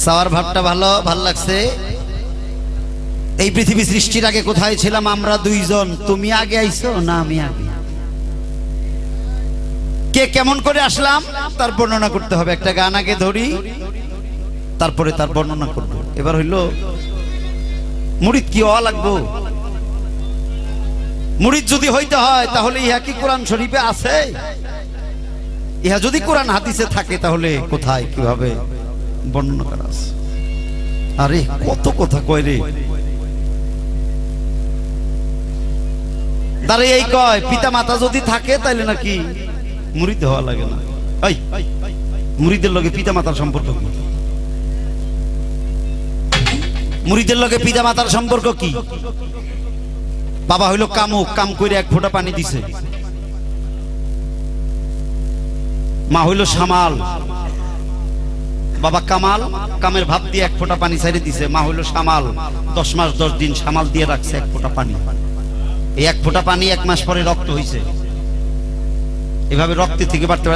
Sour ভাবটা ভালো লাগছে। এই পৃথিবী সৃষ্টির আগে কোথায় ছিলাম আমরা দুইজন? তুমি আগে আইছো না আমি আগে? কে কেমন করে আসলাম তার বর্ণনা করতে হবে। একটা গান আগে ধরি, তারপরে তার বর্ণনা করব। এবার হইল মুরিদ কি হওয়া লাগবো? মুরিদ যদি হইতে হয় তাহলে ইহা কি কোরআন শরীফে আছে? ইহা যদি কোরআন হাদিসে থাকে তাহলে কোথায় কিভাবে বর্ণনা করা আছে? আরে কত কথা কয় রে। তারে এই কয় পিতা মাতা যদি থাকে তাহলে নাকি মুরিদ হওয়া লাগে না। এই মুরিদের লগে পিতা মাতার সম্পর্ক কি? মুরিদের লগে পিতা মাতার সম্পর্ক কি? বাবা হইল কামুক, কাম করে এক ফোঁটা পানি দিছে। মা হইল সামাল, বাবা কামাল, কামের ভাব দিয়ে এক ফোঁটা পানি ছাইড়ে দিছে। মা হইল সামাল, 10 মাস 10 দিন সামাল দিয়ে রাখছে এক ফোঁটা পানি। এই এক ফোঁটা পানি 1 মাস পরে রক্ত হইছে। এভাবে রক্তে থেকে বাড়তে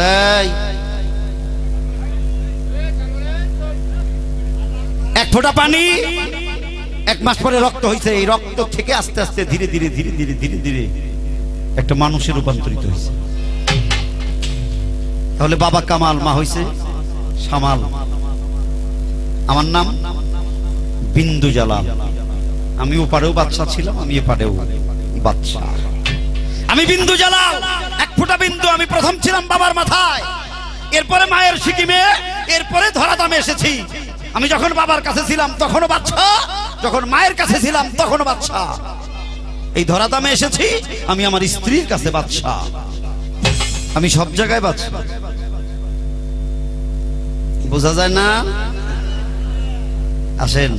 এক ফোঁটা পানি 1 মাস পরে রক্ত হইছে। এই রক্ত থেকে আস্তে আস্তে ধীরে ধীরে ধীরে ধীরে ধীরে ধীরে একটা মানুষের রূপান্তরিত হয়েছে। তাহলে বাবা কামাল, মা হইছে সামাল। আমার নাম বিন্দু জালাল। আমি ওপারেও বাদশা ছিলাম, আমি এপারেও বাদশা। আমি বিন্দু জালাল, এক ফোঁটা বিন্দু। আমি প্রথম ছিলাম বাবার মাথায়, এরপরে মায়ের সিকিমে, এরপরে ধরাধামে এসেছি। আমি যখন বাবার কাছে ছিলাম তখনও বাদশা, যখন মায়ের কাছে ছিলাম তখনও বাদশা। এই ধরাধামে এসেছি আমি আমার স্ত্রীর কাছে বাদশা। আমি সব জায়গায় বাদশা। বোঝা যায় না? আসেন।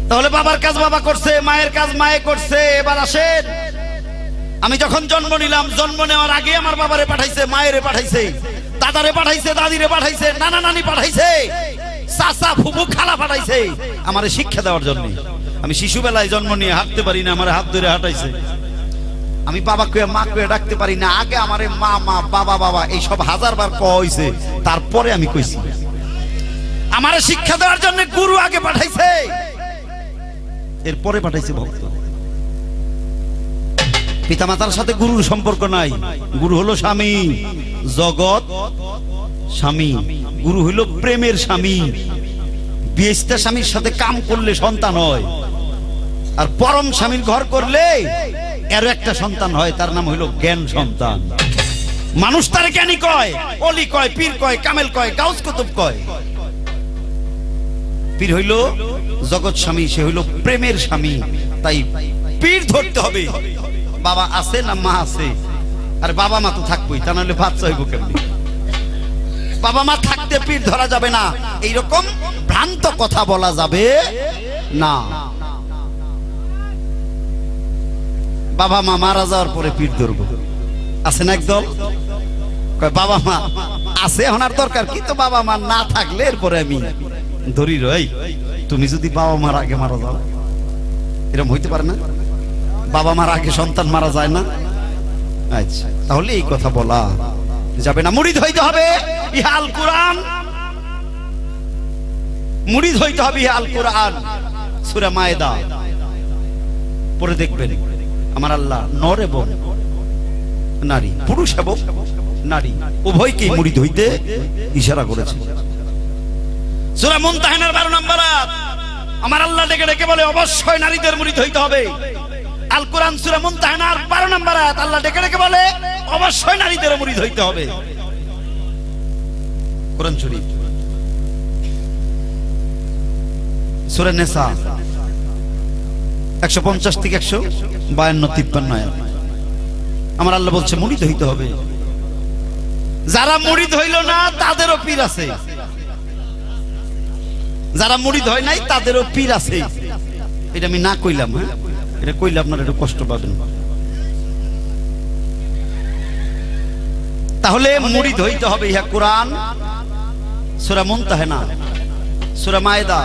তাহলে বাবার কাজ বাবা করছে, মায়ের কাজ মায়ে করছে। এবার আসেন, আমি যখন জন্ম নিলাম, জন্ম নেওয়ার আগে আমার বাবারে পাঠাইছে, মায়েরে পাঠাইছে, দাদারে পাঠাইছে, দাদিরে পাঠাইছে, নানা নানি পাঠাইছে, চাচা ফুফু খালা পাঠাইছে আমারে শিক্ষা দেওয়ার জন্য। আমি শিশুবেলায় জন্ম নিয়ে হাঁটতে পারি না, আমার হাত ধরে হাঁটাইছে। আমি বাবাকে মাকে ডাকতে পারি না, আগে আমারে মা মা বাবা বাবা এই সব 1000 বার কইছে, তারপরে আমি কইছি। আমারে শিক্ষা দেওয়ার জন্য গুরু আগে পাঠাইছে, এরপরে পাঠাইছে ভক্ত। পিতামাতার সাথে গুরুর সম্পর্ক নাই। গুরু হলো স্বামী, জগৎ স্বামী। গুরু হইল প্রেমের স্বামী। বিয়েস্তা স্বামীর সাথে কাম করলে সন্তান হয়, আর পরম স্বামীর ঘর করলে এর একটা সন্তান হয়, তার নাম হইল জ্ঞান সন্তান। মানুষ তার জ্ঞানী কয়, অলি কয়, পীর কয়, কামেল কয়, গাউস কুতুব কয়। পীর হইল জগৎ স্বামী, সে হইল প্রেমের স্বামী। তাই পীর ধরতে হবে। বাবা আছে না মা আছে? আর বাবা মা তো থাকবোই, তা নাহলে বাচ্চা হইব কেমনি? বাবা মা থাকতে পীর ধরা যাবে না, এইরকম ভ্রান্ত কথা বলা যাবে না। বাবা মা মারা যাওয়ার পরে পীর ধরবো, আছে না একদল? বাবা মা আছে, এখন আর দরকার কি? তো বাবা মা না থাকলে এরপরে আমি ধরি। রই তুমি যদি বাবা মার আগে মারা যাও, এরকম হইতে পারে না? বাবা মার আগে সন্তান মারা যায় না? আচ্ছা, তাহলে এই কথা বলা যাবে না। মুরিদ হইতে হবে ইহা আল কোরআন। মুরিদ হইতে হবে ইহা আল কোরআন। সূরা মায়েদা পড়ে দেখবেন, আমার আল্লাহ নর এবং নারী, পুরুষ এবং নারী উভয়কেই মুরিদ হইতে ইশারা করেছে। সূরা মুনতাহিনার 12 নম্বর আয়াত আমার আল্লাহ ডেকে ডেকে বলে অবশ্যই নারীদের মুরিদ হইতে হবে। আল কোরআন সূরা মুনতাহিনার 12 নম্বর আয়াত আল্লাহ ডেকে ডেকে বলে অবশ্যই নারীদের মুরিদ হইতে হবে। কোরআন শরীফ সূরা নিসা 150 থেকে 152-53 আয়াত আমার আল্লাহ বলছে মুরিদ হইতে হবে। যারা মুরিদ হইল না তাদেরও পীর আছে, যারা মুরিদ হয় নাই তাদেরও পীর আছে। এটা আমি না কইলাম, হ্যাঁ, এটা কইলে আপনারা একটু কষ্ট পাবেন। তাহলে মুরিদ হইতে হবে ইহা কোরআন, সূরা মুনতাহিনা, সূরা মায়েদা,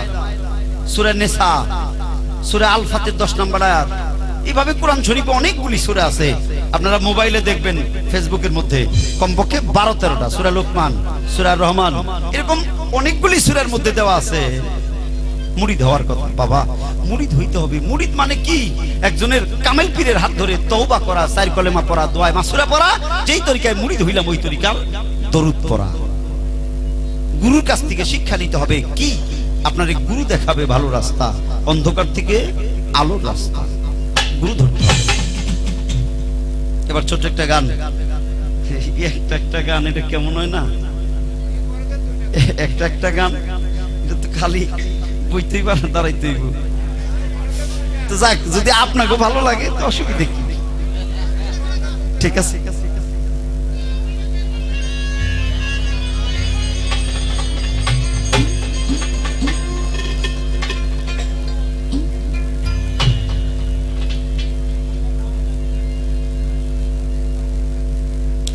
সূরা নিসা, সূরা আল ফাতির 10 নম্বর আয়াত। এইভাবে কোরআন শরীফে অনেকগুলি সূরা আছে। আপনারা মোবাইলে দেখবেন, ফেসবুকের মধ্যে কমপক্ষে 12-13টা। সূরা লুকমান, সূরা রহমান, এরকম অনেকগুলি সূরার মধ্যে দেওয়া আছে মুরিদ হওয়ার কথা। বাবা মুরিদ হইতে হবে। মুরিদ মানে কি? একজনের কামেল পীরের হাত ধরে তওবা করা, চার কলেমা পড়া, দোয়া মাসুরা পড়া, যেই তরিকায় মুরিদ হইলাম ওই তরিকার দরুদ পড়া। গুরুর কাছ থেকে শিক্ষা নিতে হবে। কি? আপনারে গুরু দেখাবে ভালো রাস্তা, অন্ধকার থেকে আলোর রাস্তা, গুরু ধরতে হবে। এবার ছোট একটা গান, একটা গান, এটা কেমন হয় না? একটা গান, এটা তো খালি বইতেই পারে, দাঁড়াইতেই। তো যাক, যদি আপনাকে ভালো লাগে তো অসুবিধা কি? ঠিক আছে।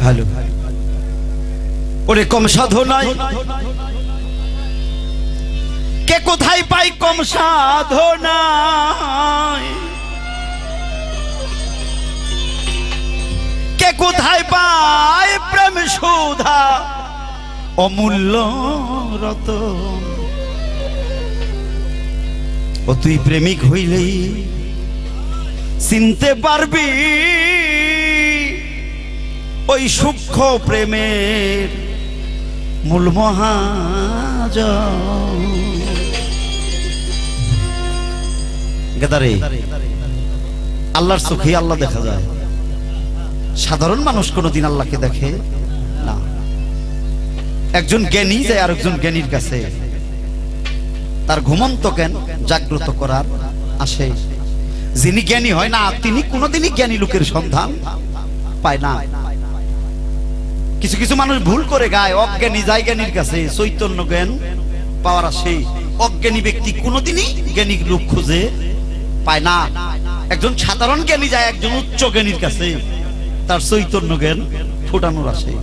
হ্যালো, ওরে কম সাধনায় কে কোথায় পাই, কম সাধনায় কে কোথায় পায় প্রেম সুধা অমূল্য রতন। ও তুই প্রেমিক হইলেই চিনতে পারবি ওই সূক্ষ্ম প্রেমের মূল মহাজন। গেদারে আল্লাহর চোখে আল্লাহ দেখা যায়, সাধারণ মানুষ কোনোদিন আল্লাহকে দেখে না। একজন জ্ঞানী যায় আরেকজন জ্ঞানীর কাছে, তার ঘুমন্ত জ্ঞান জাগ্রত করার আসে। যিনি জ্ঞানী হয় না তিনি কোনোদিনই জ্ঞানী লোকের সন্ধান পায় না। কিছু কিছু মানুষ ভুল করে গায়, অজ্ঞানী যায় জ্ঞানীর কাছে, চৈতন্য জ্ঞান পাওয়ার আসে। অজ্ঞানী ব্যক্তি কোনোদিনই জ্ঞানী লোক খুঁজে পায় না। একজন সাধারণ জ্ঞানী যায় একজন উচ্চ জ্ঞানীর কাছে, তার চৈতন্য জ্ঞান ফোটানোর আসে।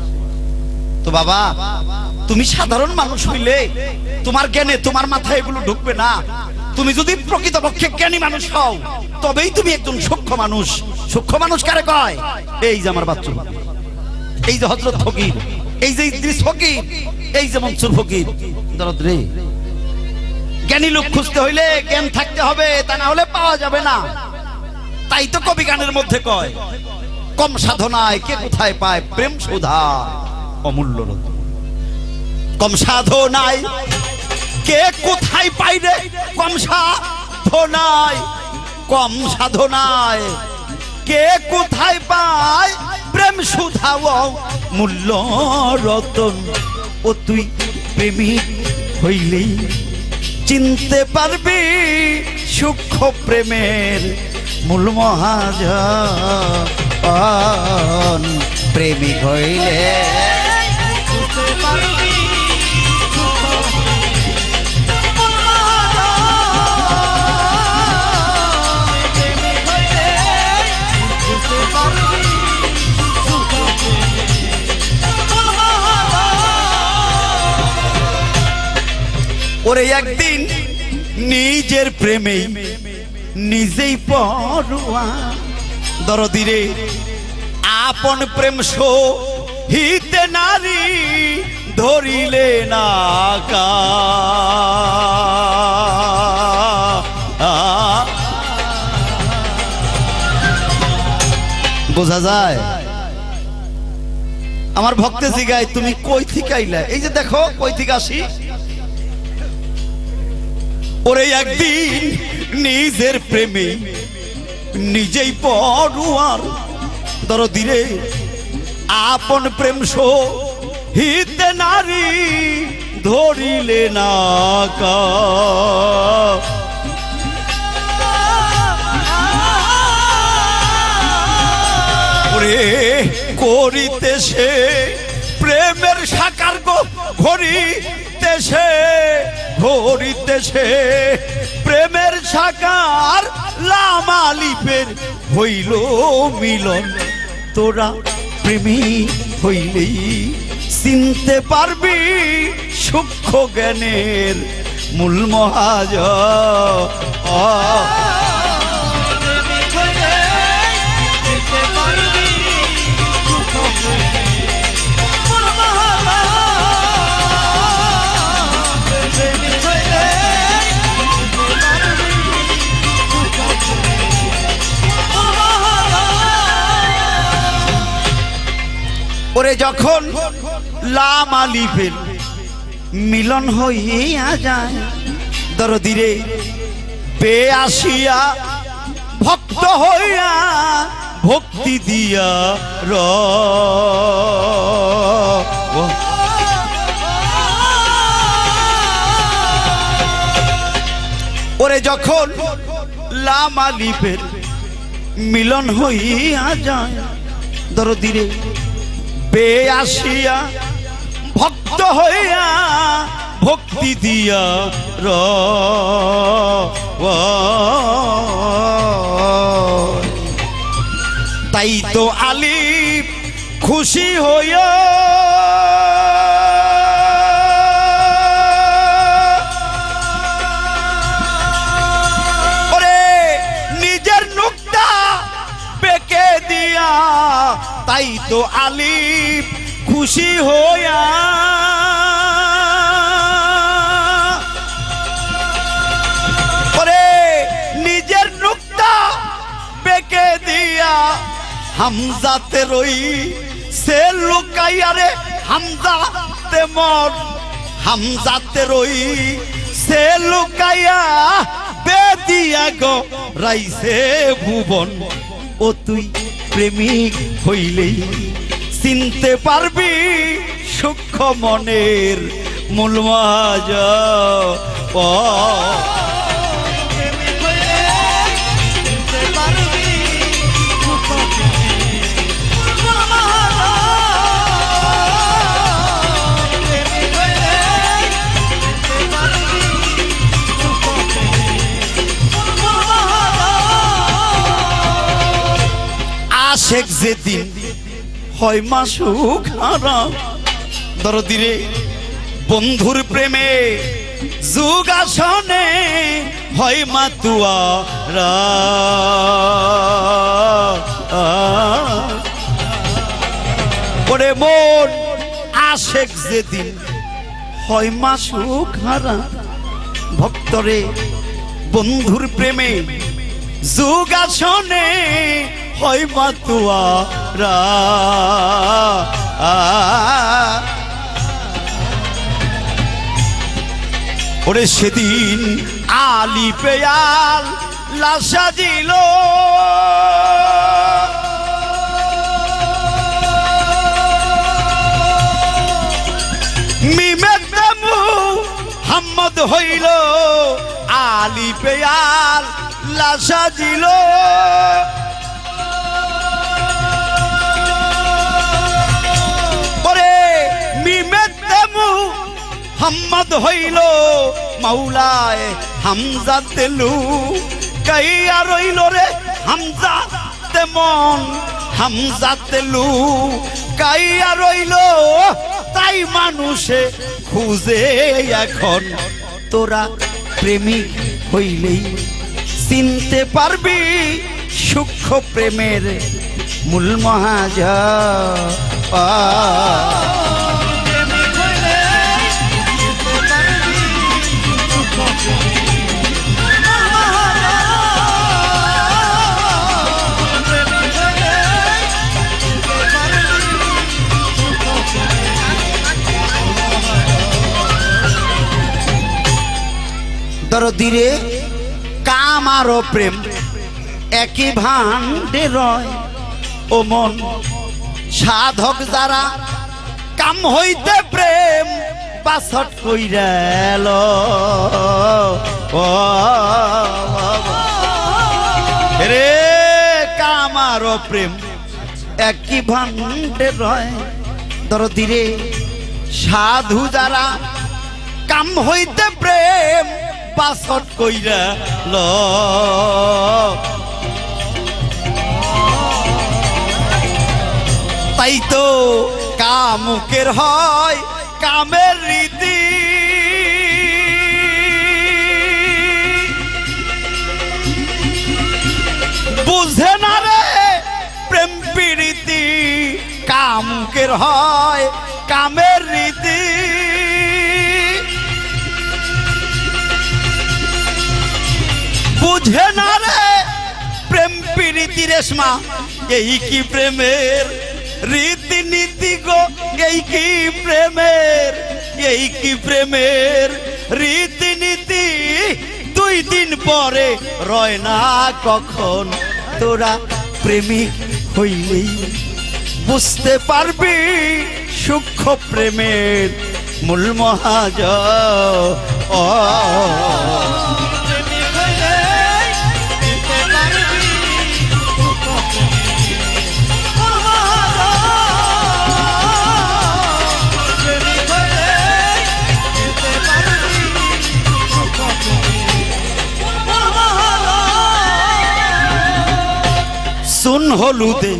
তো বাবা, তুমি সাধারণ মানুষ হইলে তোমার জ্ঞানে তোমার মাথায় এগুলো ঢুকবে না। তুমি যদি প্রকৃতপক্ষে জ্ঞানী মানুষ হও তবেই তুমি একজন সূক্ষ্ম মানুষ। সূক্ষ্ম মানুষ কারে কয়? এই যে আমার বাচ্চা, এই যে হযরত ফকির, এই যে ইদ্রিস ফকির, এই যে মনসুর ফকির। দরদ রে, জ্ঞানী লোক খুঁজতে হইলে জ্ঞান থাকতে হবে, তা না হলে পাওয়া যাবে না। তাই তো কবি গানের মধ্যে কয়, কম সাধনায় কে কোথায় পায় প্রেম সুধা অমূল্য রতন। কম সাধনায় কে কোথায় পায় রে, কম সাধনায়, কম সাধনায় কে কোথায় পায় প্রেম সুধা অমূল্য রতন। ও তুই প্রেমিক হইলেই চিনতে পারবি সূক্ষ্ম প্রেমের মূল মহাজন। প্রেমিক হইলে বুঝতে পারবি ওরে একদিন নিজের প্রেমে নিজেই পড়ুয়া। দরদিরে আপন প্রেম সহিতে নারী ধরিলে না কা। বোঝা যায়? আমার ভক্তে জিগায় তুমি কই থেকে আইলা? এই যে দেখো কই থেকে আসি। ওরে একদিন নিজের প্রেমে নিজেই পড়ুয়ার। দরদিরে আপন প্রেম সহিতে নারী ধরিলে না কা। ওরে করিতেছে প্রেমের সাকার গো ঘরিতেছে, ঘরিতেছে প্রেমের সাকার লামালিপের হইল মিলন। তোরা প্রেমী হইলেই চিনতে পারবি সূক্ষ্ম জ্ঞানের মূল মহাজন। ওরে যখন লাম আলিফের মিলন হইয়া যায় দরদিরে বে আসিয়া ভক্ত হইয়া ভক্তি দিয়া র ওরে যখন লাম আলিফের মিলন হইয়া যায় দরদিরে বে আসিয়া ভক্ত হইয়া ভক্তি দিয়া র তাই তো আলিফ খুশি হইয়া ওরে নিজের নুকতা বেঁকে দিয়া তাই তো আলিফ খুশি হইয়া ওরে নিজের নুকতা বেঁকে দিয়া হামজাতে রই সে লুকাইয়া রে হামজা তেমন হামজাতে রই সে লুকাইয়া বেদিয়া গো রাইছে ভুবন ও তুই প্রেমিক হইলেই চিনতে পারবি সূক্ষ্ম মনের মূল মাজা আশেক যেদিন হয় মাসুক হারাম দরদিরে বন্ধুর প্রেমে যুগ আসনে হয় মাতুয়ারা ওরে মন আশেক যেদিন হয় মাসুক হারাম ভক্তরে বন্ধুর প্রেমে যুগ আসনে হয় মাতুয়ারা ওরে সেদিন আলি পেয়াল লাশা দিল মিমের দামু হাম্মদ হইল আলি পেয়াল লাশা দিল হাম্মদ হইল মাওলায় হামজা তেলু কাইয়া রইল রে হামজা তেমন হামজা তেলু কাইয়া রইল তাই মানুষে খুঁজে এখন তোরা প্রেমিক হইলেই চিনতে পারবি সূক্ষ্ম প্রেমের মূল মহাজা দরদিরে কাম আর প্রেম একই ভাণ্ডে রয় ও মন সাধক যারা কাম হইতে প্রেম বাসট কইরাল রে কাম আর প্রেম একই ভাণ্ডে রয় দরদিরে সাধু যারা কাম হইতে প্রেম বাসট কইরা ল তাই তো কামুকের হয় কামের রীতি বুঝে না রে প্রেম প্রীতি কামুকের হয় কামের রীতি বুঝে না রে প্রেম প্রীতি রেশমা এই কি প্রেমের রীতি রীতিনীতি গো, এই কি প্রেমের, এই কি প্রেমের রীতিনীতি, 2 দিন পরে রয় না কখন। তোরা প্রেমিক হইলেই বুঝতে পারবি সূক্ষ্ম প্রেমের মূল মহাজ। सुन हलुदे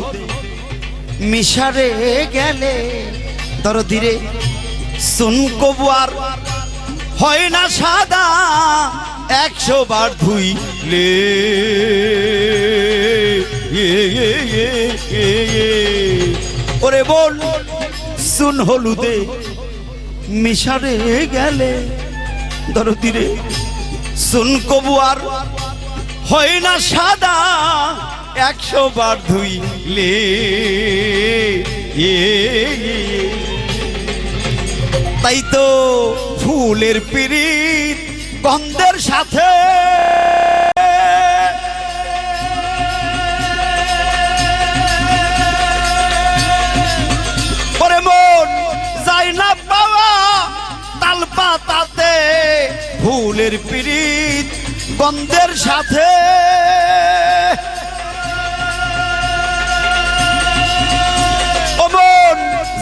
मिशारे गेले दरदिरे सुन कबुआर হয় না সাদা 100 বার ধুইলে। ওরে বল सुन हलुदे मिशारे गेले दरदिरे सुन कबुआर হয় না সাদা 100 বার ধুইলে। তাই তো ফুলের পিরিত গন্ধের সাথে ওরে মন যায় না পাওয়া তাল পাতাতে। ফুলের পিরিত গন্ধের সাথে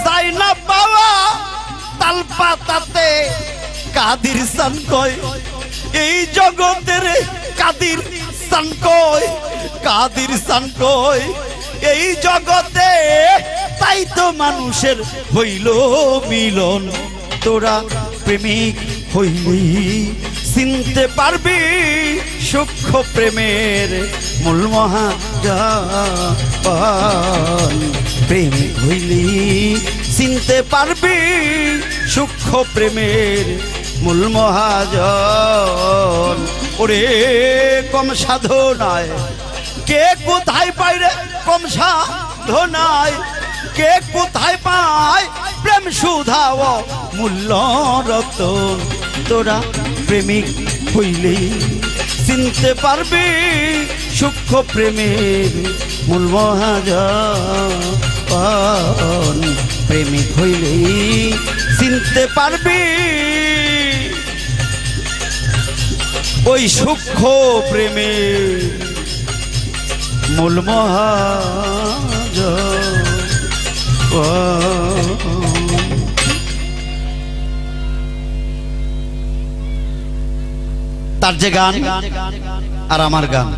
যায় না পাওয়া তাল পাতাতে। কাদির সান কয় এই জগতের, কাদির সান কয়, কাদির সান কয় এই জগতে। তাই তো মানুষের হইল মিলন। তোরা প্রেমিক হইলি চিনতে পারবি সূক্ষ্ম প্রেমের মূল মহাজান। প্রেমিক হইলি চিনতে পারবি সূক্ষ্ম প্রেমের মূল মহাজন। ওরে কম সাধনায় কে কোথায় পায় রে, কম সাধনায় কে কোথায় পায় প্রেম সুধাও মূল্য রতন। তোরা প্রেমিক হইলেই চিনতে পারবি সূক্ষ্ম প্রেমের মূল মহাজন। প্রেমিক হইলেই চিনতে পারবি ওই সূক্ষ্ম প্রেমের মূল মহাজন। তার যে গান আর আমার গান,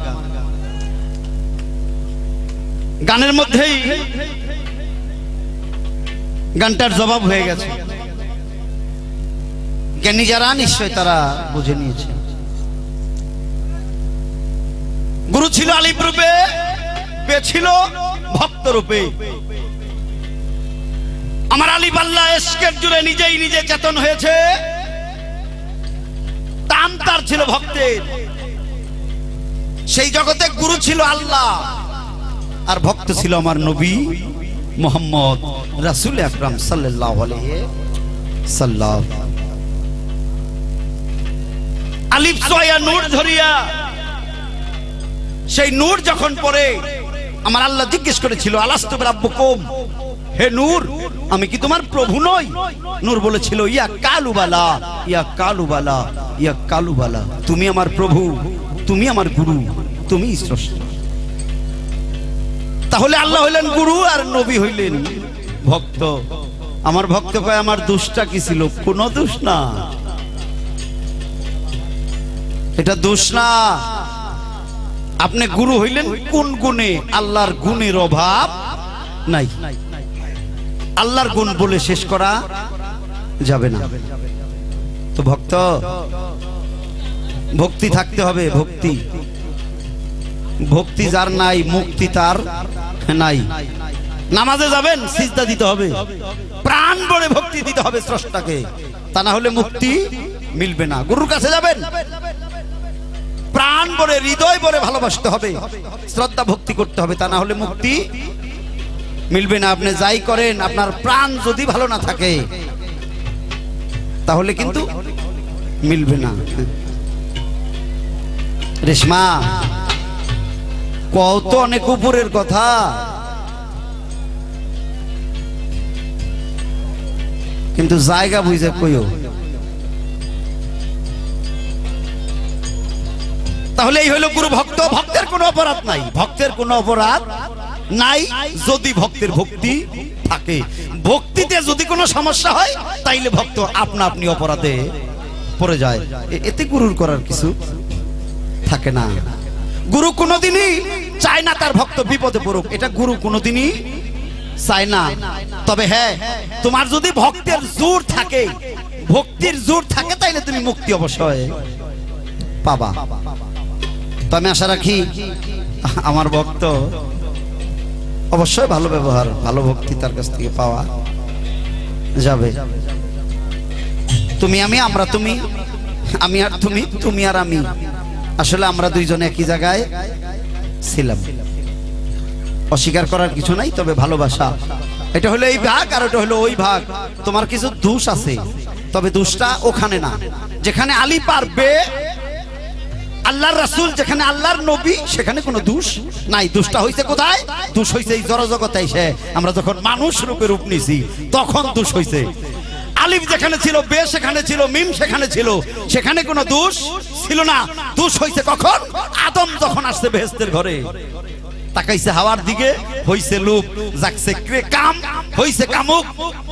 গানের মধ্যেই গানটার জবাব হয়ে গেছে। জ্ঞানী যারা নিশ্চয় তারা বুঝে নিয়েছে। গুরু ছিল আলিফ রূপে, ছিল ভক্ত রূপে। আমার আলিফ আল্লাহ এশকের জুড়ে নিজেই নিজে চেতন হয়েছে। টান তার ছিল ভক্তের। সেই জগতে গুরু ছিল আল্লাহ আর ভক্ত ছিল আমার নবী মুহাম্মদ রাসূল আকরাম সাল্লাল্লাহু আলাইহি সাল্লাম। আলিফ সোয়া নূর ধরিয়া সেই নূর যখন পড়ে আমার আল্লাহ জিজ্ঞেস করেছিল আলাস্তু বিরাব্বুকুম, হে নূর আমি কি তোমার প্রভু নই? নূর বলেছিল ইয়া কালুবালা, ইয়া কালুবালা, ইয়া কালুবালা, তুমি আমার প্রভু, তুমি আমার গুরু, তুমি স্রষ্টা। তাহলে আল্লাহ হইলেন গুরু আর নবী হইলেন ভক্ত। আমার ভক্ত কয় আমার দোষটা কি ছিল? কোন দোষ না, এটা দোষ না। আপনি গুরু হইলেন কোন গুণে? আল্লাহর গুণের অভাব নাই। আল্লাহর গুণ বলে শেষ করা যাবে না। তো ভক্ত, ভক্তি থাকতে হবে। ভক্তি, ভক্তি যার নাই মুক্তি তার নাই। নামাজে যাবেন সিজদা দিতে হবে, প্রাণ ভরে ভক্তি দিতে হবে স্রষ্টাকে, তা না হলে মুক্তি মিলবে না। গুরুর কাছে যাবেন প্রাণ ভরে হৃদয় ভরে ভালোবাসতে হবে, শ্রদ্ধা ভক্তি করতে হবে, তা না হলে মুক্তি মিলবে না। আপনি যাই করেন, আপনার প্রাণ যদি ভালো না থাকে তাহলে কিন্তু মিলবে না। রেশমা, কত অনেক উপরের কথা, কিন্তু জায়গা বুঝে কইও। তাহলে এই হলো গুরু ভক্ত। ভক্তের কোনো অপরাধ নাই, ভক্তের কোনো অপরাধ নাই যদি ভক্তের ভক্তি থাকে। ভক্তিতে যদি কোনো সমস্যা হয় তাইলে ভক্ত আপনা আপনি অপরাধে পড়ে যায়। এতে গুরুর করার কিছু থাকে না। গুরু কোনোদিনই চায় না তার ভক্ত বিপদে পড়ুক, এটা গুরু কোনোদিনই চায় না। তবে হ্যাঁ, তোমার যদি ভক্তের জোর থাকে, ভক্তির জোর থাকে, তাইলে তুমি মুক্তি অবশ্যই পাবা। তো আমি আশা রাখি আমার ভক্ত অবশ্যই ভালো ব্যবহার, ভালো ভক্তি তার কাছ থেকে পাওয়া যাবে। তুমি আমি, আমরা তুমি, আমি আর তুমি, তুমি আর আমি, আসলে আমরা দুইজনে একই জায়গায় ছিলাম। অস্বীকার করার কিছু নাই, তবে ভালোবাসা এটা হলো এই ভাগ আর এটা হলো ওই ভাগ। তোমার কিছু দোষ আছে, তবে দোষটা ওখানে না যেখানে আলী পারবে, আল্লাহর রাসূল যেখানে আল্লাহর নবী, সেখানে কোনো দোষ নাই। দোষটা হইছে কোথায়? দোষ হইছে এই জড়জগতে এসে আমরা যখন মানুষ রূপে রূপ নিছি তখন দোষ হইছে। আলিফ যেখানে ছিল, বে সেখানে ছিল, মিম সেখানে ছিল, সেখানে কোনো দোষ ছিল না। দোষ হইছে কখন? আদম যখন আসছে বেহেশতের ঘরে, তাকাইছে হাওয়ার দিকে, হইছে লোভ, জাগছে কাম, হইছে কামুক,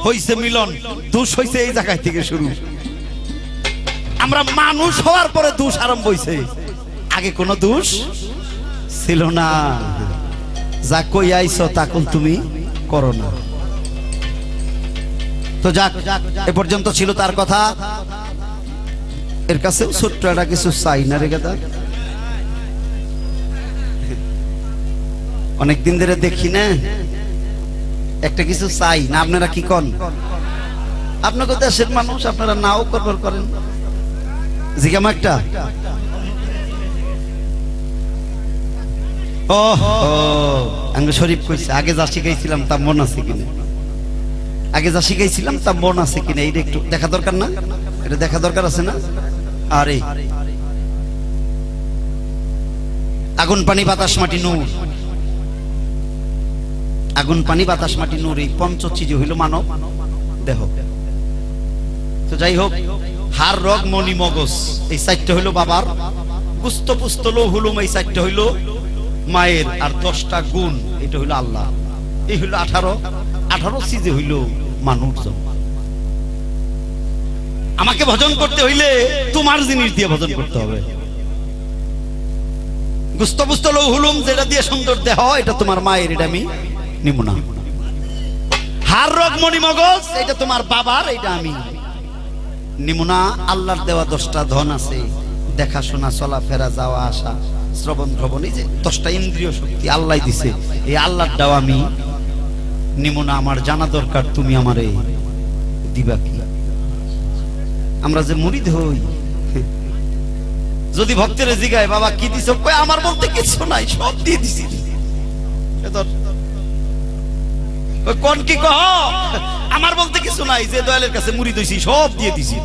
হইছে মিলন। দোষ হইছে এই জায়গা থেকে শুরু। আমরা মানুষ হওয়ার পরে দোষ আরম্ভ হইছে, আগে কোনো দোষ ছিল না। যা কই আইছো তা কোন তুমি করো না। তো যাক, এ পর্যন্ত ছিল তার কথা। এর কাছেও ছোট্ট একটা কিছু চাই না রে গাদা। অনেকদিন ধরে দেখি না, একটা কিছু চাই না। আপনারা কি কন? আপনাকে দেশের মানুষ, আপনারা নাও করবার করেন। জিজ্ঞামা একটা, ও আমি শরীফ কইছে, আগে যা শিখাইছিলাম তা মন আছে কিনা, আগে যা শিখাইছিলাম তা মন আছে কিনা, এইটা একটু দেখা দরকার না? এটা দেখা দরকার আছে না? আরে আগুন পানি বাতাস মাটি নূর, আগুন পানি বাতাস মাটি নূর, এই পঞ্চ চিজ হইল মানব দেহ। তো যাই হোক, হাড় রগ মনি মগজ এই চারটা হইল বাবার, গুস্ত পুস্ত লৌহ হুলুম এই চারটা হইল মায়ের, আর 10টা গুণ এটা হইল আল্লাহ। এই হইল 18 চিজে হইল মানুষ। আমাকে ভজন করতে হইলে তোমার জিনিস দিয়ে ভজন করতে হবে। গুস্ত পুস্ত লৌহ হুলুম যেটা দিয়ে সুন্দর দেহ, এটা তোমার মায়ের, এটা আমি নিব না। হাড় রগ মনি মগজ এটা তোমার বাবার, এটা আমি নিমুনা। আল্লাহর দেওয়া 10টা ধন আছে, দেখাশোনা, চলাফেরা, যাওয়া আসা, শ্রবণ ভ্রবণ, এই যে 10টা ইন্দ্রিয় শক্তি আল্লাহ দিছে, এই আল্লাহর দেওয়া আমি নিমুনা। আমার জানা দরকার তুমি আমারে দিবা কি। আমরা যে মুরিদ হই, যদি ভক্তের জিগায় বাবা কি দিছ, কই আমার বলতে কিছু নাই, সব দিয়ে দিছি। কোন কি কহ, আমার বলতে কিছু নাই, যে দয়ালের কাছে মুরিদ হইছি সব দিয়ে দিছি।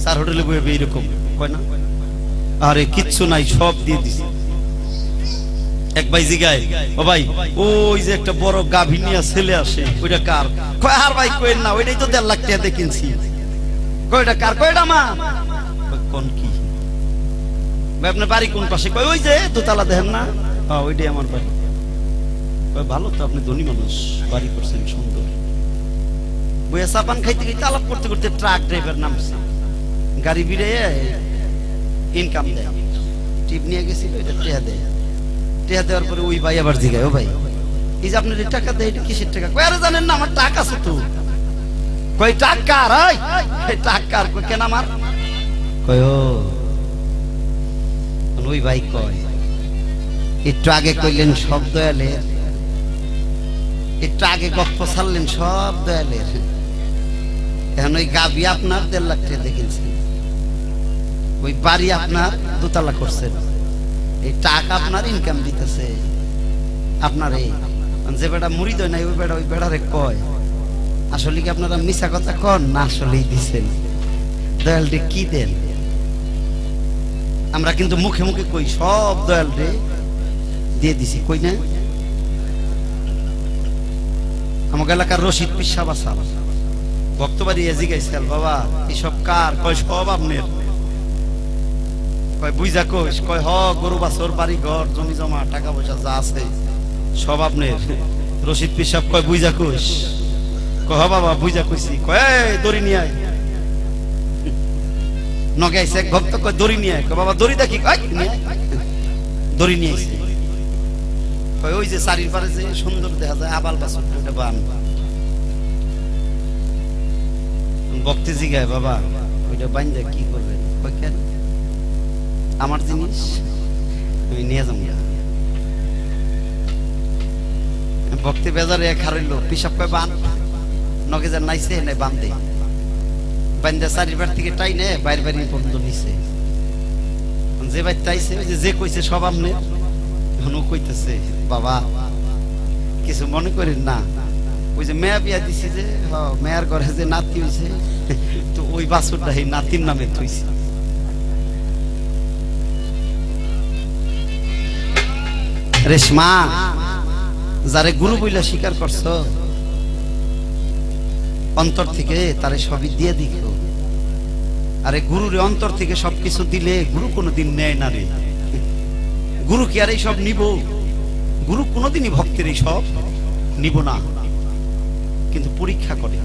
স্যার হোটেলে বইবে এরকম কয় না, আরে কিচ্ছু নাই সব দিয়ে দিছি। এক ভাই জিগায়, ও ভাই ওই যে একটা বড় গাভী নিয়া ছেলে আসে, ওইটা কার? কয় আর ভাই কইেন না, ওইটাই তো 1.5 লাখ টাকা দিয়ে কিনছি। কয়টা কার? কয়টা মা। কোন কি ভাই, আপনার বাড়ি কোন পাশে? কয় ওই যে দোতলা দেখেন না, ওইটাই আমার বাড়ি। ভালো তো, আপনি ধনী মানুষ, বাড়ি করছেন সুন্দর। বইয়া চাপান খাইতে খাইতে আলাপ করতে করতে ট্রাক ড্রাইভার নামছে, গাড়ি বিড়ে ইনকাম দেয়, টিপ নিয়ে গেছিল, এটা টেহা দেয়। টেহা দেওয়ার পরে ওই ভাই আবার জিগায়, ও ভাই এই যে আপনার টাকা দেয়, এটা কিসের টাকা? কয় আরে জানেন না আমার টাকা আছে তো। কয় টাকা? টাকা কেন আমার? কয় ও, ওই ভাই কয় একটু আগে কইলেন সব দয়ালের, একটু আগে গপ্প ছাড়লেন সব দয়ালের, এখন ওই গাবি আপনার 1.5 লাখ টাকা দেখেছেন, ওই বাড়ি আপনার দোতলা করছেন, এই টাকা আপনার ইনকাম দিতেছে, আপনার এই যে বেটা মুড়ি দেয় নাই ওই বেটা ওই বেড়ারে কয় আসলে কি আপনারা মিছা কথা কন না আসলেই দিচ্ছেন দয়াল রে কি দেন? আমরা কিন্তু মুখে মুখে কই সব দয়াল রে দিয়ে দিছি, কই না? আমাকে এলাকার রশিদ পিসাব আসাল ভক্তবাড়ি এজি গাইছিল, বাবা এসব কার? কয় সব আপনার। কয় বুঝা কোষ? কয় হ, গরু বাছর বাড়ি ঘর জমি জমা টাকা পয়সা যা আছে সব আপনার। রশিদ পিসাব কয় বুঝা কোষ? কয় হ বাবা বুঝা কইছি। কয় দড়ি নিয়ে আয়। নগে আইছে এক ভক্ত, কয় দড়ি নিয়ে আয়। কয় বাবা দড়ি দেখি। দড়ি নিয়ে আইছে। কয় ওই যে চারির পারে যে সুন্দর দেখা যায় আবাল বাছর ওটা বান। ভক্তি জিগায় বাবা ওইটা বান্ধে কি করবেন? কয় কেন? আমার জিনিস আমি নিয়ে যাবো। ভক্তি বেজারে খারাইল পিসাব কয় বান। নগে যা নাইছে নাই বান্ধে বান্ধে চারিবার থেকে টাই নে বাইরে বাইরে পর্যন্ত নিছে। যে বাইর টাইছে ওই যে কইছে সব আমনে এখন কইতেছে বাবা কিছু মনে করেন না, ওই যে মেয়া বিয়া দিছি যে মেয়ার ঘরে যে নাতি হইছে তো ওই বাছুরটা এই নাতির নামে থইছে। রেশমা যারে গুরু বইলা স্বীকার করছো অন্তর থেকে তারে সবই দিয়ে দিও। আরে গুরুরে অন্তর থেকে সবকিছু দিলে গুরু কোনোদিন নেয় না রে। গুরু কি আর এই সব নিব? গুরু কোনোদিনই ভক্তের এই সব নিব না, কিন্তু পরীক্ষা করে।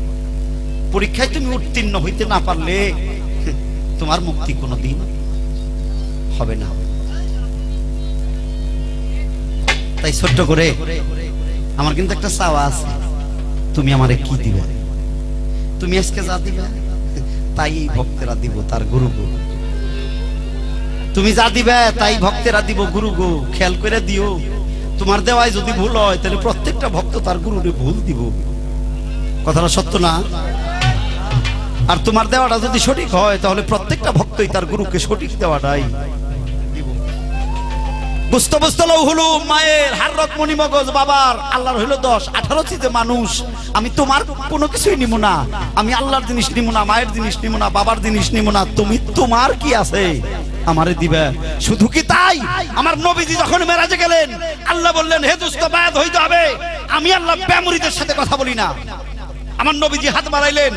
পরীক্ষায় তুমি উত্তীর্ণ হইতে না পারলে তোমার মুক্তি কোনোদিন হবে না। তাই ছোট্ট করে আমার কিন্তু একটা চাওয়া আছে, তুমি আমারে কি দিবে? তুমি আজকে যা দিবে তাই ভক্তেরা দিব তার গুরু গো। তুমি যা দিবে তাই ভক্তেরা দিব গুরু গো। খেয়াল করে দিও, তোমার দেওয়ায় যদি ভুল হয় তাহলে প্রত্যেকটা ভক্ত তার গুরুরে ভুল দিব। কথাটা সত্য না? আর তোমার দেওয়াটা যদি সঠিক হয় তাহলে প্রত্যেকটা ভক্তই তার গুরুকে সঠিক দেওয়াটাই দিব। বুঝতে বুঝতে হলো মায়ের হার রক মণি মগজ বাবার আল্লাহর হইলো 10-18 চিজে মানুষ। আমি তোমার কোনো কিছুই নিব না, আমি আল্লাহর জিনিস নিব না, মায়ের জিনিস নিব না, বাবার জিনিস নিব না। তুমি তোমার কি আছে আমারে দিবে। শুধু কি তাই, আমার নবীজি যখন মেরাজে গেলেন আল্লাহ বললেন হে দোস্ত বায়াত হইতে হবে। আমি আল্লাহ বেমুরিদের সাথে কথা বলি না। আমার নবীজি হাত বাড়াইলেন,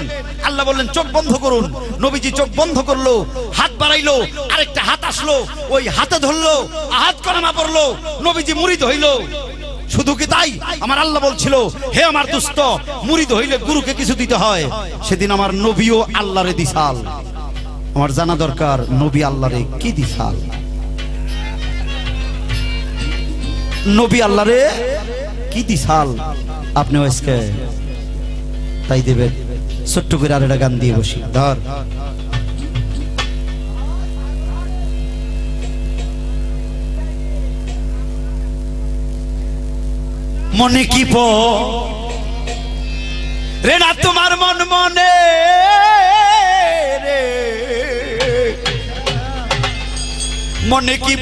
আল্লাহ বললেন চোখ বন্ধ করুন। নবীজি চোখ বন্ধ করলো, হাত বাড়াইলো, আরেকটা হাত আসলো, ওই হাতে ধরলো, হাত কলমা পড়লো, নবীজি মুরিদ হইল। শুধু কি তাই, আমার আল্লাহ বলছিল হে আমার দোস্ত মুরিদ হইলে গুরুকে কিছু দিতে হয়। সেদিন আমার নবীও আল্লাহরে দিশাল। আমার জানা দরকার নবী আল্লাহরে কি দিশাল। নবী আল্লাহরে কি দিশাল আপনি আজকে তাই দেবে। ছোট্ট করে আর একটা গান দিয়ে বসি। ধর মনে কি রে না তোমার মন মনে রে, মনে কি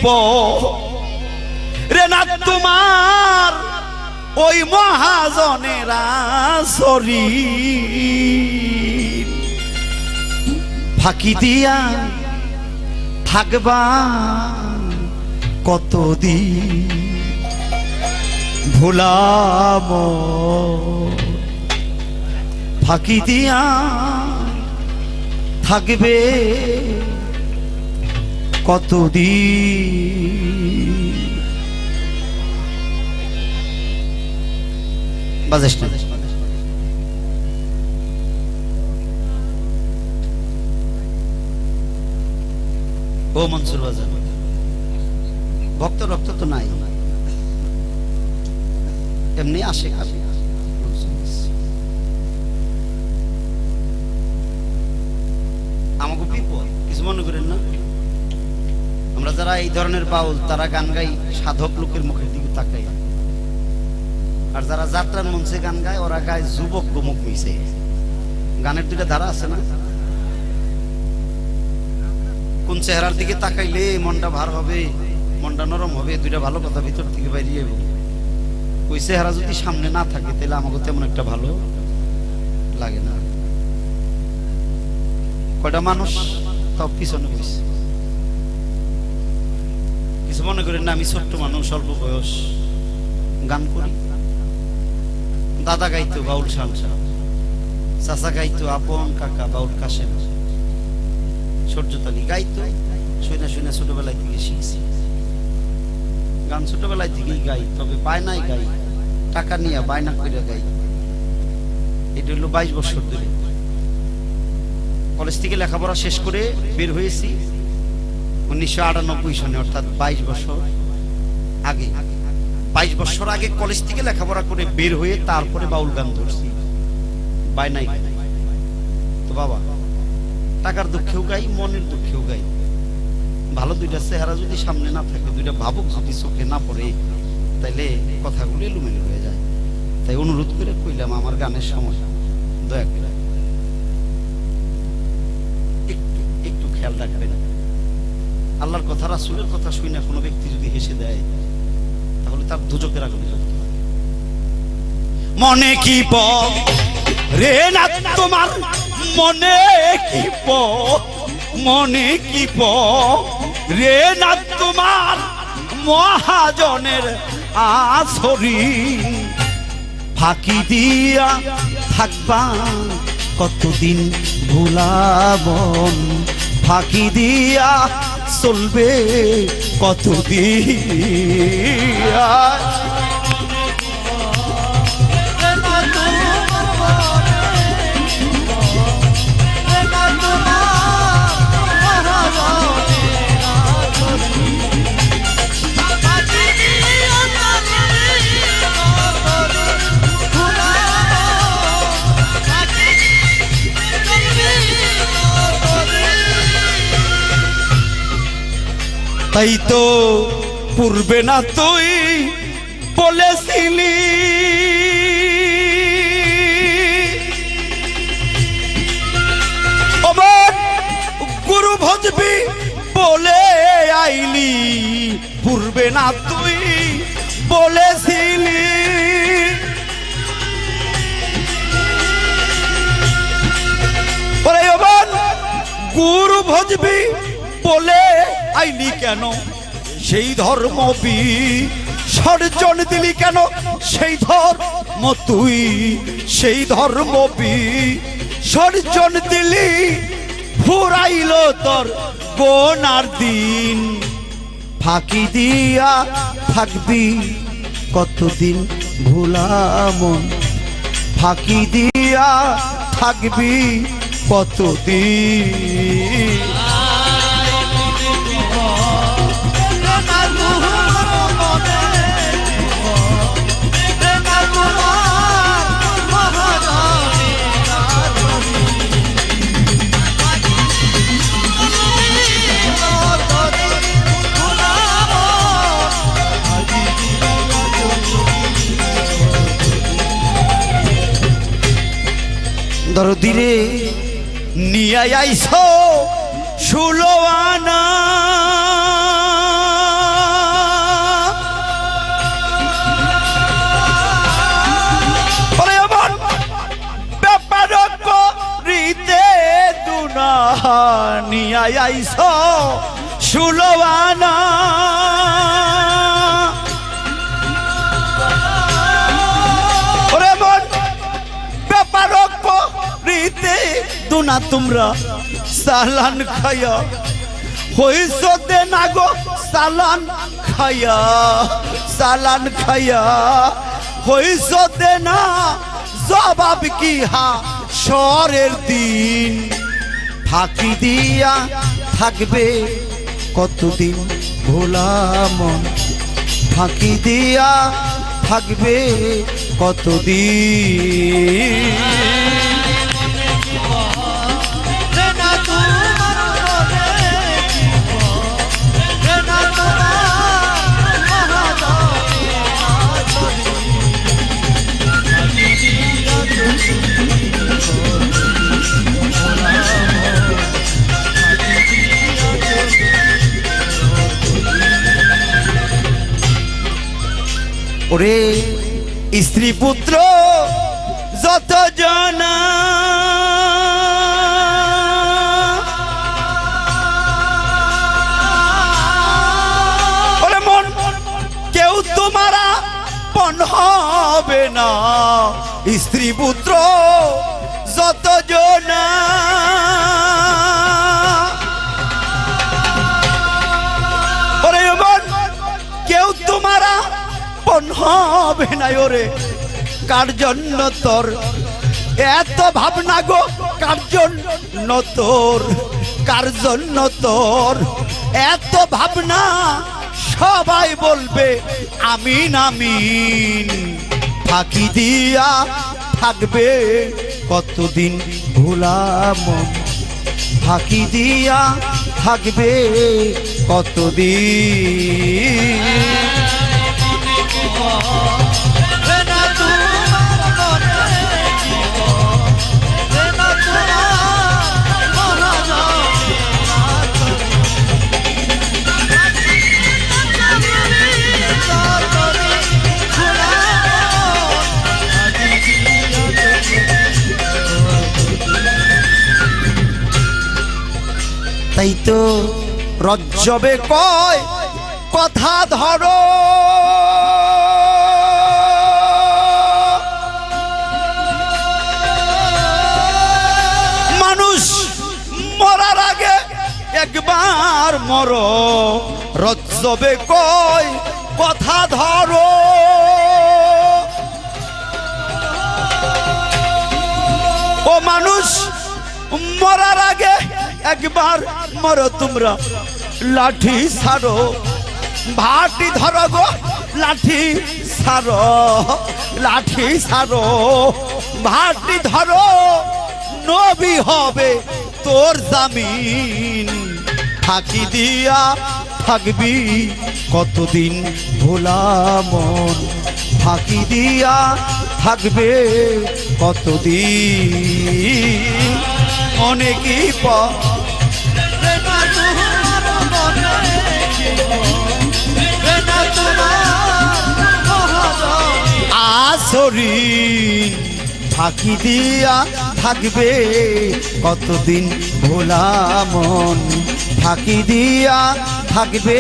রে না তোমার ওই মহাজনেরা শরীর ফাঁকি দিয়া থাকবা কতদিন ভোলাম ফাঁকি দিয়া থাকবে কতদিন। বাজাস না ও মনসুর বাজার। ভক্ত রক্ত তো নাই, এমনি আসে খাবে। আমাকে বিপদ কিছু মনে করেন না। আমরা যারা এই ধরনের বাউল তারা গান গাই সাধক লোকের মুখের দিকে তাকাই, আর যারা যাত্রার মঞ্চে গান গায় ওরা গায় যুবক গোমুখ মিশে। গানের দুইটা ধারা আছে না, কোন চেহারার দিকে তাকাইলে মনটা ভার হবে, মনটা নরম হবে, দুইটা ভালো কথা ভিতর থেকে বাইরে যাবে। ওই চেহারা যদি সামনে না থাকে তাহলে আমাকে তেমন একটা ভালো লাগে না। কয়টা মানুষ তাও পিছনে বসে, কিছু মনে করেন না আমি ছোট্ট মানুষ, অল্প বয়স, গান করি। দাদা গাইতো বাউল শানসা, চাচা গাইতো আপন কাকা বাউল কাশেম, সূর্যতালি গাইতো। শুনে শুনে ছোটবেলায় থেকে শিখছি গান, ছোটবেলায় থেকেই গাই। তবে বায়নায় গাই, টাকা নিয়ে বায়না করে গাই। এটা হলো 22 বছর ধরে। কলেজ থেকে লেখাপড়া শেষ করে বের হয়েছি 1998 সনে, অর্থাৎ 22 বছর আগে। 22 বছর আগে কলেজ থেকে লেখাপড়া করে বের হয়ে তারপরে বাউল গান ধরছি, বায়নাই গাই। তো বাবা, টাকার দুঃখেও গাই, মনের দুঃখেও গাই। ভালো দুইটা চেহারা যদি সামনে না থাকে, দুইটা ভাবুক যদি চোখে না পড়ে, তাইলে কথাগুলো এলোমেলো হয়ে যায়। তাই অনুরোধ করে কইলাম, আমার গানের সময় দয়া করে একটু খেয়াল রাখবেন। আল্লাহর কথা, রাসূলের কথা শুনে কোনো ব্যক্তি যদি হেসে দেয়, তাহলে তার দুজকের আগুনে জ্বলতে হবে। মনে কি রে না তোমার, মনে কি মনে কি রে না তোমার, মহাজনের আছরি ফাঁকি দিয়া থাকবা কতদিন ভুলাবন, ফাঁকি দিয়া চলবে কতদিন। তাই তো পূর্বে না তুই বলেছিলি, গুরু ভজবি বলে আইলি, পূর্বে না তুই বলেছিলি। গুরু ভজবি বলে আইলি কেন, সেই ধর্ম বিসর্জন দিলি কেন, সেই ধর্ম তুই, সেই ধর্ম বিসর্জন দিলি। ফুরাইল তোর গোনার দিন, ফাঁকি দিয়া থাকবি কতদিন ভোলা মন, ফাঁকি দিয়া থাকবি কতদিন। দরদিরে নিয়ে আইছো 16 আনা, ব্যাপার করিতে দুনা, নিয়ে আইছো 16 আনা। দুনা তোমরা সালান খায়া হইছ দে না গো, সালান খায়া, সালান খায়া হইছ দে না, জবাব কি হাশরের দিন। ফাঁকি দিয়া থাকবে কতদিন ভোলা মন, ফাঁকি দিয়া থাকবে কতদিন। ওরে স্ত্রী পুত্র যত জনা ওরে মন কেউ তোমারা পণ হবে না স্ত্রী পুত্র যত জনা ওরে মন কেউ তোমারা পণ হবে না ওরে কার জন্য তোর এত ভাবনা গো কার জন্য তোর কার জন্য তোর এত ভাবনা সবাই বলবে আমিন আমিন ফাঁকি দিয়া থাকবে কতদিন ভোলা মন ফাঁকি দিয়া থাকবে কতদিন তাই তো রজ্জবে কয় কথা ধরো মানুষ মরার আগে একবার মরো রজ্জবে কয় কথা ধরো ও মানুষ মরার আগে একবার মরো তোমরা লাঠি ছাড়ো ভাটি ধরো গো লাঠি ছাড়ো লাঠি ছাড়ো ভাটি ধরো নবী হবে তোর জামিন ফাঁকি দিয়া থাকবি কতদিন ভোলা মন ফাঁকি দিয়া থাকবে কতদিন অনেকই আসরিন ফাঁকি দিয়া থাকবে কতদিন ভোলা মন ফাঁকি দিয়া থাকবে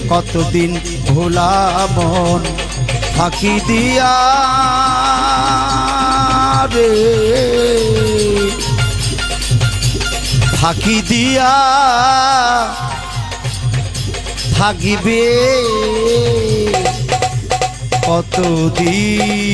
কতদিন ভোলা মন ফাঁকি দিয়া রে ফাঁকি দিয়া থাকিবে কতদিন